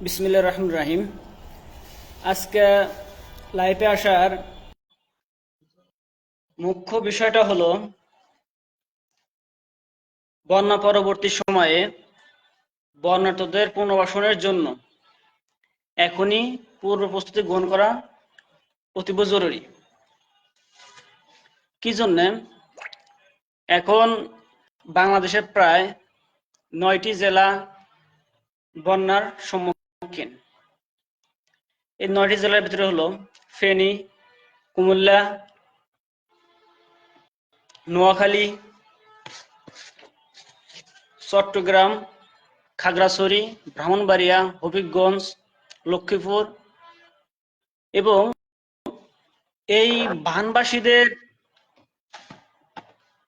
বিসমিল্লাহির রহমানির রহিম। আজকে লাইভে আসার মুখ্য বিষয়টা হলো বন্যা পরবর্তী সময়ে বন্যার্তদের পুনর্বাসনের জন্য এখনই পূর্ব প্রস্তুতি গ্রহণ করা অতীব জরুরি। কি জন্যে? এখন বাংলাদেশের প্রায় 9টি জেলা বন্যার সম্মুখীন। এই 9টি জেলার ভিতরে হলো ফেনী, কুমিল্লা, নোয়াখালী, চট্টগ্রাম, খাগড়াছড়ি, ব্রাহ্মণবাড়িয়া, হবিগঞ্জ, লক্ষ্মীপুর এবং এই বানবাসীদের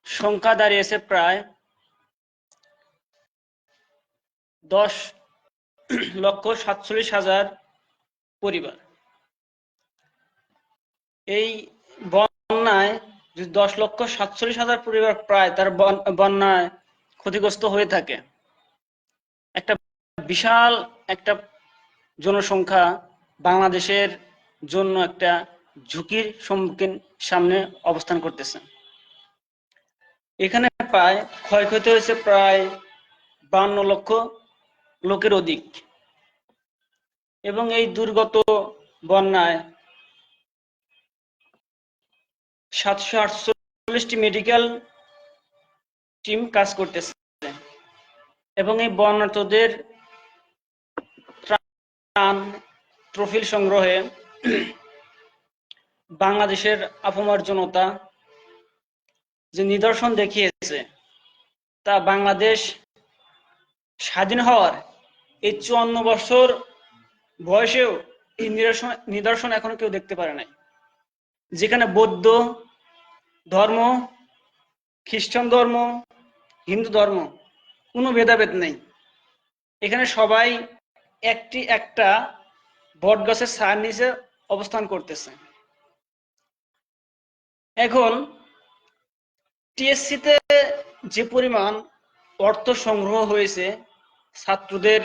সংখ্যা দাঁড়িয়েছে প্রায় 10,47,000 পরিবার। এই বন্যায় যদি 10,47,000 পরিবার প্রায় তার বন্যায় ক্ষতিগ্রস্ত হয়ে থাকে, একটা বিশাল একটা জনসংখ্যা বাংলাদেশের জন্য একটা ঝুঁকির সম্মুখীন সামনে অবস্থান করতেছে। এখানে প্রায় ক্ষয়ক্ষতি হয়েছে প্রায় 52 লক্ষ লোকের অধিক এবং এই দুর্গত বন্যায় 748টি মেডিকেল টিম কাজ করতেছে এবং এই বন্যার্তদের ত্রাণ তহবিল সংগ্রহে বাংলাদেশের আপামর জনতা যে নিদর্শন দেখিয়েছে তা বাংলাদেশ স্বাধীন হওয়ার এই 54 বছর বয়সেও এই নিদর্শন এখনো কেউ দেখতে পারে নাই। যেখানে বৌদ্ধ ধর্ম, খ্রিস্টান ধর্ম, হিন্দু ধর্ম কোনো ভেদাভেদ নেই, এখানে সবাই একটা বট গাছের ছায়ার নিচে অবস্থান করতেছে। এখন টিএসসিতে যে পরিমাণ অর্থ সংগ্রহ হয়েছে ছাত্রদের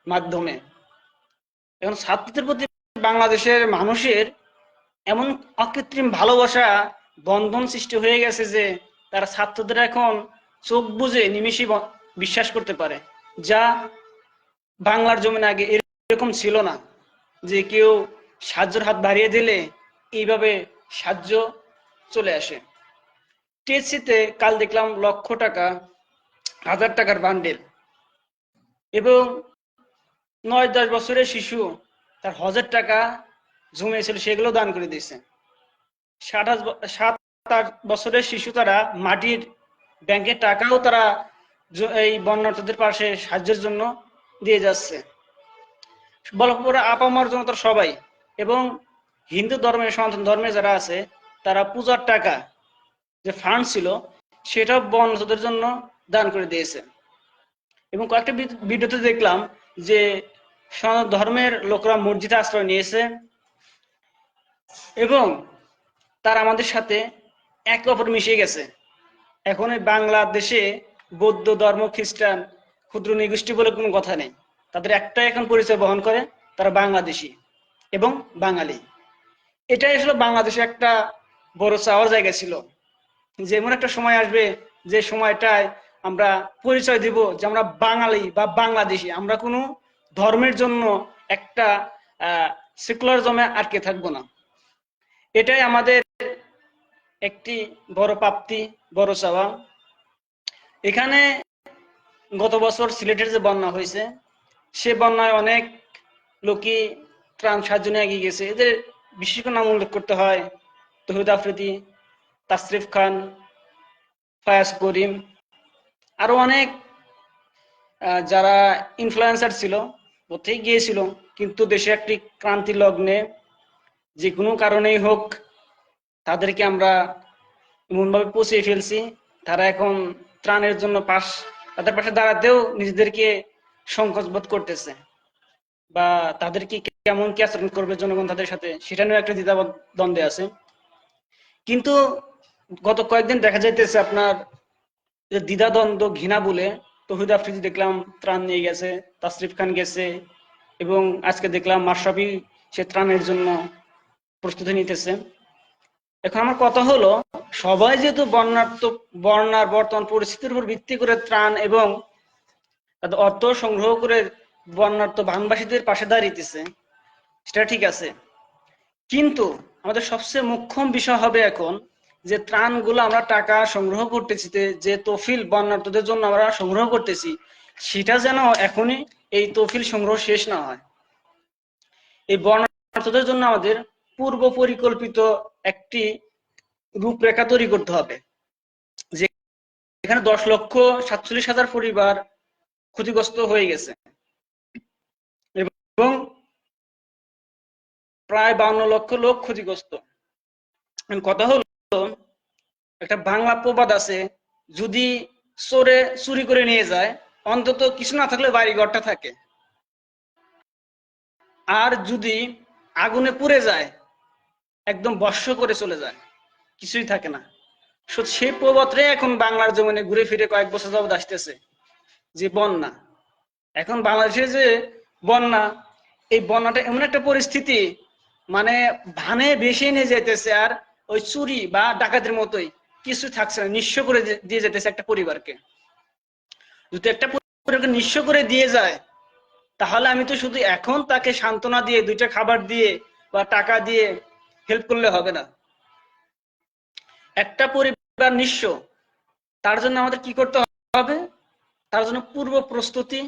মাধ্যমে, এখন ছাত্রদের প্রতি বাংলাদেশের মানুষের এমন অকৃত্রিম ভালোবাসা বন্ধন সৃষ্টি হয়ে গেছে যে তারা ছাত্রদের এখন চোখ বুজে নিমিষে বিশ্বাস করতে পারে, যা বাংলার জমিনে আগে এরকম ছিল না যে কেউ সাহায্যের হাত বাড়িয়ে দিলে এইভাবে সাহায্য চলে আসে। টিএসসিতে কাল দেখলাম লক্ষ টাকা, 1000 টাকার বান্ডেল এবং 9-10 বছরের শিশু তার 1000 টাকা জমিয়েছিল সেগুলো দান করে দিয়েছে। 7-8 বছরের শিশু তারা মাটির ব্যাংকের টাকাও তারা এই বন্যার্তদের পাশে সাহায্যের জন্য দিয়ে যাচ্ছে। বলপুরা আপামর জনতার সবাই এবং হিন্দু ধর্মের সনাতন ধর্মে যারা আছে তারা পূজার টাকা যে ফান্ড ছিল সেটা বন্যার্তদের জন্য দান করে দিয়েছে। এবং কয়েকটা ভিডিওতে দেখলাম যে সনাতন ধর্মের লোকরা মসজিদে আশ্রয় নিয়েছে এবং তারা আমাদের সাথে একে অপর মিশে গেছে। এখন এই বাংলাদেশে বৌদ্ধ ধর্ম, খ্রিস্টান, ক্ষুদ্র নৃগোষ্ঠী বলে কোনো কথা নেই, তাদের একটাই এখন পরিচয় বহন করে, তারা বাংলাদেশি এবং বাঙালি। এটাই আসলে বাংলাদেশে একটা বড় চাওয়ার জায়গা ছিল যে এমন একটা সময় আসবে যে সময়টায় আমরা পরিচয় দিব যে আমরা বাঙালি বা বাংলাদেশি, আমরা কোনো ধর্মের জন্য একটা সেকুলারিজমে আটকে থাকবো না। এটাই আমাদের একটি বড় প্রাপ্তি, বড় চাওয়া। এখানে গত বছর সিলেটের যে বন্যা হয়েছে সে বন্যায় অনেক লোকই ত্রাণ সাহায্য নিয়ে এগিয়ে গেছে। এদের বিশেষ করে নাম উল্লেখ করতে হয় তৌহিদ আফ্রিদি, তাসরিফ খান, ফায়াজ করিম, আরো অনেক যারা ইনফ্লুয়েন্সার ছিল পথেই গিয়েছিল, কিন্তু দেশে একটি ক্রান্তি লগ্নে যে কোনো কারণেই হোক তাদেরকে আমরা এমনভাবে পৌঁছে ফেলছি, তারা এখন ত্রাণের জন্য তাদের পাশে দাঁড়াতেও নিজেদেরকে সংকোচ বোধ করতেছে বা তাদেরকে কেমন কি আচরণ করবে জনগণ তাদের সাথে সেটা নিয়ে একটা দ্বিধা দ্বন্দ্বে আছে। কিন্তু গত কয়েকদিন দেখা যাইতেছে আপনার দ্বিধা দ্বন্দ্ব ঘৃণা বলে তৌহিদ আফ্রিদি দেখলাম ত্রাণ নিয়ে গেছে, তাসরিফ খান গেছে, এবং আজকে দেখলাম মাশরাফি সে ত্রাণের জন্য প্রস্তুতি নিতেছে। এখন আমার কথা হলো, সবাই যেহেতু বন্যার বর্তমান পরিস্থিতির উপর ভিত্তি করে ত্রাণ এবং তাদের অর্থ সংগ্রহ করে বন্যার্ত বানবাসীদের পাশে দাঁড়িয়েছে, সেটা ঠিক আছে। কিন্তু আমাদের সবচেয়ে মুখ্য বিষয় হবে এখন যে ত্রাণগুলো আমরা টাকা সংগ্রহ করতেছি, যে তহবিল বন্যার্তদের জন্য আমরা সংগ্রহ করতেছি, সেটা যেন এখনই এই তহবিল সংগ্রহ শেষ না হয়। এই বন্যার্তদের জন্য আমাদের পূর্ব পরিকল্পিত একটি রূপরেখা তৈরি করতে হবে, যে এখানে 10,47,000 পরিবার ক্ষতিগ্রস্ত হয়ে গেছে এবং প্রায় 52 লক্ষ লোক ক্ষতিগ্রস্ত। কথা হলো, একটা বাংলা প্রবাদ আছে, যদি চোরে চুরি করে নিয়ে যায় অন্তত কিছু না থাকলে বাড়ি ঘরটা থাকে, আর যদি আগুনে পুড়ে যায় একদম বর্ষ করে চলে যায়, কিছুই থাকে না। সেই প্রবাদটাই এখন বাংলার জমিনে ঘুরে ফিরে কয়েক বছর যাবত আসতেছে, যে বন্যা। এখন বাংলাদেশে যে বন্যা, এই বন্যাটা এমন একটা পরিস্থিতি, মানে ভানে বেশি নিয়ে যেতেছে, আর ওই চুরি বা ডাকাতের মতোই কিছু থাকছে না, নিঃস্ব করে দিয়ে যেতেছে একটা পরিবারকে। যদি একটা পরিবারকে নিঃস্ব করে দিয়ে যায়, তাহলে আমি তো শুধু এখন তাকে সান্ত্বনা দিয়ে 2টা খাবার দিয়ে বা টাকা দিয়ে হেল্প করলে হবে না। একটা পরিবার নিঃস্ব, তার জন্য আমাদের কি করতে হবে? তার জন্য পূর্ব প্রস্তুতি,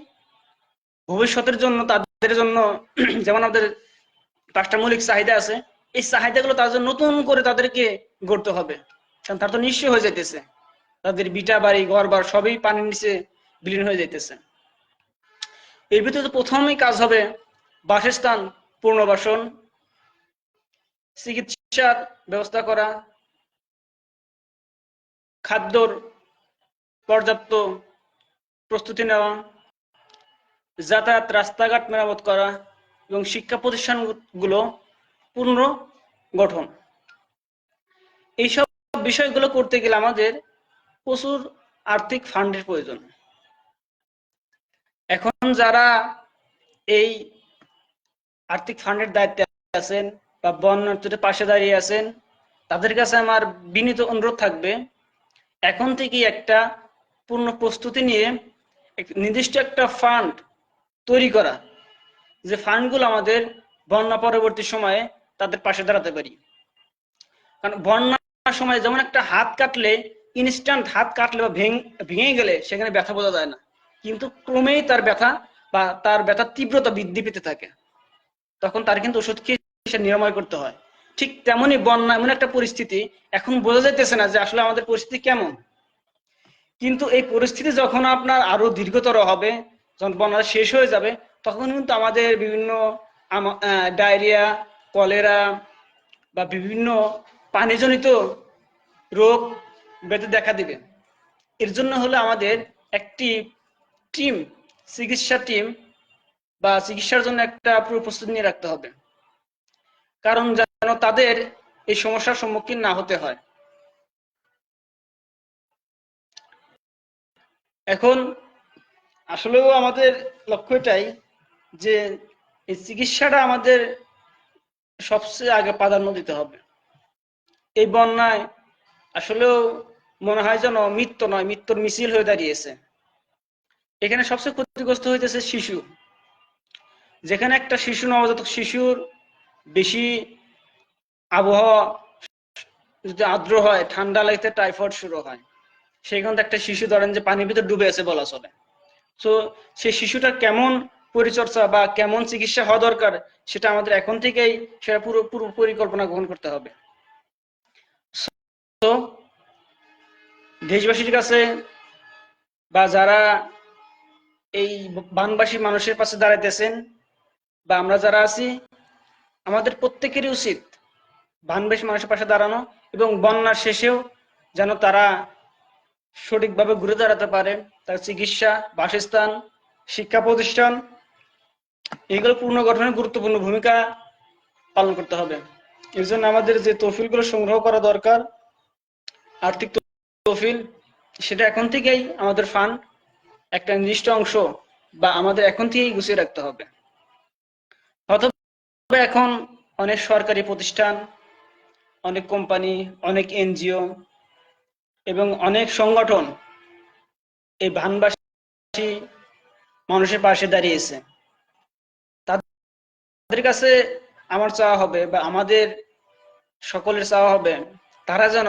ভবিষ্যতের জন্য তাদের জন্য যেমন আমাদের 5টা মৌলিক চাহিদা আছে, এই চাহিদাগুলো তার জন্য নতুন করে তাদেরকে গড়তে হবে, কারণ তার তো নিঃস্ব হয়ে যাইতেছে, তাদের বিটা বাড়ি ঘর বার সবই পানির নিচে বিলীন হয়ে যাইতেছে। এর ভিতরে প্রথমেই কাজ হবে বাসস্থান, পুনর্বাসন, চিকিৎসার ব্যবস্থা করা, খাদ্যর পর্যাপ্ত প্রস্তুতি নেওয়া, যাতায়াত রাস্তাঘাট মেরামত করা এবং শিক্ষা প্রতিষ্ঠানগুলো পুনর্গঠন। এইসব বিষয়গুলো করতে গেলে আমাদের প্রচুর আর্থিক ফান্ডের প্রয়োজন। এখন যারা এই আর্থিক ফান্ডের দায়িত্বে আছেন বা বন্যার্থীদের পাশে দাঁড়িয়ে আছেন, তাদের কাছে আমার বিনীত অনুরোধ থাকবে, এখন থেকেই একটা পূর্ণ প্রস্তুতি নিয়ে নির্দিষ্ট একটা ফান্ড তৈরি করা, যে ফান্ডগুলো আমাদের বন্যা পরবর্তী সময়ে তাদের পাশে দাঁড়াতে পারি। কারণ বন্যার সময় যেমন একটা হাত কাটলে, ইনস্ট্যান্ট হাত কাটলে বা ভেঙে গেলে সেখানে ব্যথা বোঝা যায় না, কিন্তু ক্রমেই তার ব্যথা বা তার ব্যথার তীব্রতা বৃদ্ধি পেতে থাকে, তখন তার কিন্তু ওষুধ খেয়ে সে নিরাময় করতে হয়। ঠিক তেমনই বন্যা এমন একটা পরিস্থিতি, এখন বোঝা যাইতেছে না যে আসলে আমাদের পরিস্থিতি কেমন, কিন্তু এই পরিস্থিতি যখন আপনার আরো দীর্ঘতর হবে, যখন বন্যা শেষ হয়ে যাবে, তখন কিন্তু আমাদের বিভিন্ন ডায়রিয়া, কলেরা বা বিভিন্ন পানিজনিত রোগ ব্যাধি দেখা দিবে। এর জন্য হলে আমাদের একটি টিম, চিকিৎসা টিম বা চিকিৎসার জন্য একটা পুরো প্রস্তুতি নিয়ে রাখতে হবে, কারণ যেন তাদের এই সমস্যার সম্মুখীন না হতে হয়। এখন আসলেও আমাদের লক্ষ্য এটাই যে এই চিকিৎসাটা আমাদের সবচেয়ে আগে প্রাধান্য দিতে হবে। এই বন্যায় আসলেও মনে হয় যেন মৃত্যু নয়, মৃত্যুর মিছিল হয়ে দাঁড়িয়েছে। এখানে সবচেয়ে ক্ষতিগ্রস্ত হইতেছে শিশু। যেখানে একটা শিশু, নবজাতক শিশুর বেশি আবহাওয়া যদি আর্দ্র হয়, ঠান্ডা লাগতে টাইফয়েড শুরু হয়, সেখানে একটা শিশু ধরেন যে পানির ভিতর ডুবে আছে বলা চলে। তো সেই শিশুটা কেমন পরিচর্যা বা কেমন চিকিৎসা হওয়া দরকার, সেটা আমাদের এখন থেকেই সেটা পুরো পরিকল্পনা গ্রহণ করতে হবে। তো দেশবাসীর কাছে বা যারা এই বানবাসী মানুষের পাশে দাঁড়াইতেছেন বা আমরা যারা আছি, আমাদের প্রত্যেকেরই উচিত বানবাসী মানুষের পাশে দাঁড়ানো, এবং বন্যার শেষেও যেন তারা সঠিকভাবে ঘুরে দাঁড়াতে পারে, তার চিকিৎসা, বাসস্থান, শিক্ষা প্রতিষ্ঠান, এগুলো পুনর্গঠনে গুরুত্বপূর্ণ ভূমিকা পালন করতে হবে। এর জন্য আমাদের যে তহবিলগুলো সংগ্রহ করা দরকার, আর্থিক তহবিল, সেটা এখন থেকেই আমাদের ফান্ড একটা নির্দিষ্ট অংশ বা আমাদের এখন থেকেই গুছিয়ে রাখতে হবে। এখন অনেক সরকারি প্রতিষ্ঠান, অনেক কোম্পানি, অনেক এনজিও এবং অনেক সংগঠন এই বানবাসী মানুষের পাশে দাঁড়িয়েছে। তাদের কাছে আমার চাওয়া হবে বা আমাদের সকলের চাওয়া হবে তারা যেন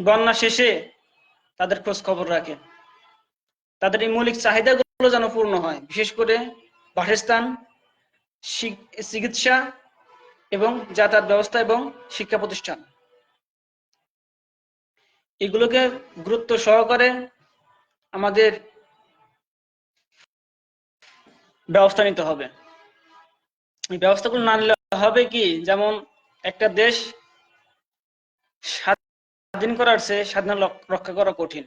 বন্যা শেষে তাদের খোঁজ খবর রাখে, তাদের এই মৌলিক চাহিদাগুলো যেন পূর্ণ হয়, বিশেষ করে বাসস্থান, চিকিৎসা এবং যাতায়াত ব্যবস্থা এবং শিক্ষা প্রতিষ্ঠান, এগুলোকে গুরুত্ব সহকারে আমাদের ব্যবস্থা নিতে হবে। এই ব্যবস্থাগুলো না নিলে হবে কি, যেমন একটা দেশ স্বাধীন করার চেয়ে স্বাধীনতা রক্ষা করা কঠিন,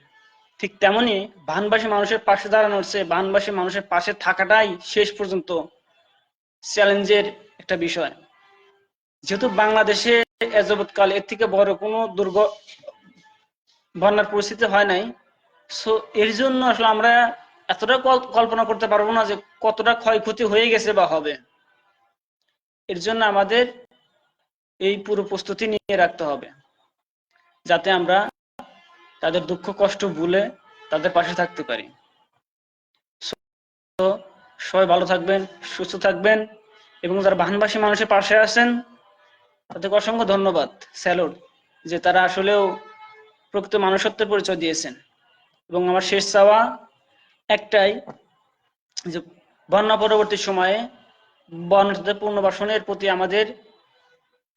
ঠিক তেমনি বানবাসী মানুষের পাশে দাঁড়ানোর চেয়ে বানবাসী মানুষের পাশে থাকাটাই শেষ পর্যন্ত চ্যালেঞ্জের একটা বিষয়। যেহেতু বাংলাদেশে এযাবৎকাল এর থেকে বড় কোনো বন্যার পরিস্থিতি হয় নাই, সো এর জন্য আসলে আমরা এতটা কল্পনা করতে পারবো না যে কতটা ক্ষয়ক্ষতি হয়ে গেছে বা হবে। এর জন্য আমাদের এই পুরো প্রস্তুতি নিয়ে রাখতে হবে, যাতে আমরা তাদের দুঃখ কষ্ট ভুলে তাদের পাশে থাকতে পারি। তো সবাই ভালো থাকবেন, সুস্থ থাকবেন, এবং যারা বানবাসী মানুষের পাশে আছেন তাদেরকে অসংখ্য ধন্যবাদ, স্যালুট, যে তারা আসলেও প্রকৃত মানুষত্বের পরিচয় দিয়েছেন। এবং আমার শেষ চাওয়া একটাই, যে বন্যা পরবর্তী সময়ে বন্যার্থীদের পুনর্বাসনের প্রতি আমাদের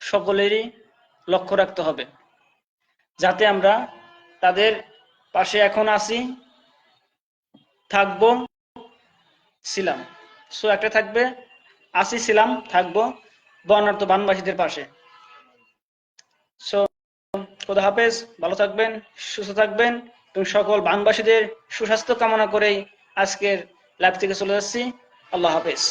সকলেরই লক্ষ্য রাখতে হবে, যাতে আমরা তাদের পাশে এখন আছি, থাকবো, ছিলাম। সো একটা থাকবে, আছি, ছিলাম, থাকবো বন্যার্থ বানবাসীদের পাশে। সো খোদা হাফেজ, ভালো থাকবেন, সুস্থ থাকবেন, এবং সকল বানবাসীদের সুস্বাস্থ্য কামনা করেই আজকের লাইভ থেকে চলে যাচ্ছি। আল্লাহ হাফেজ।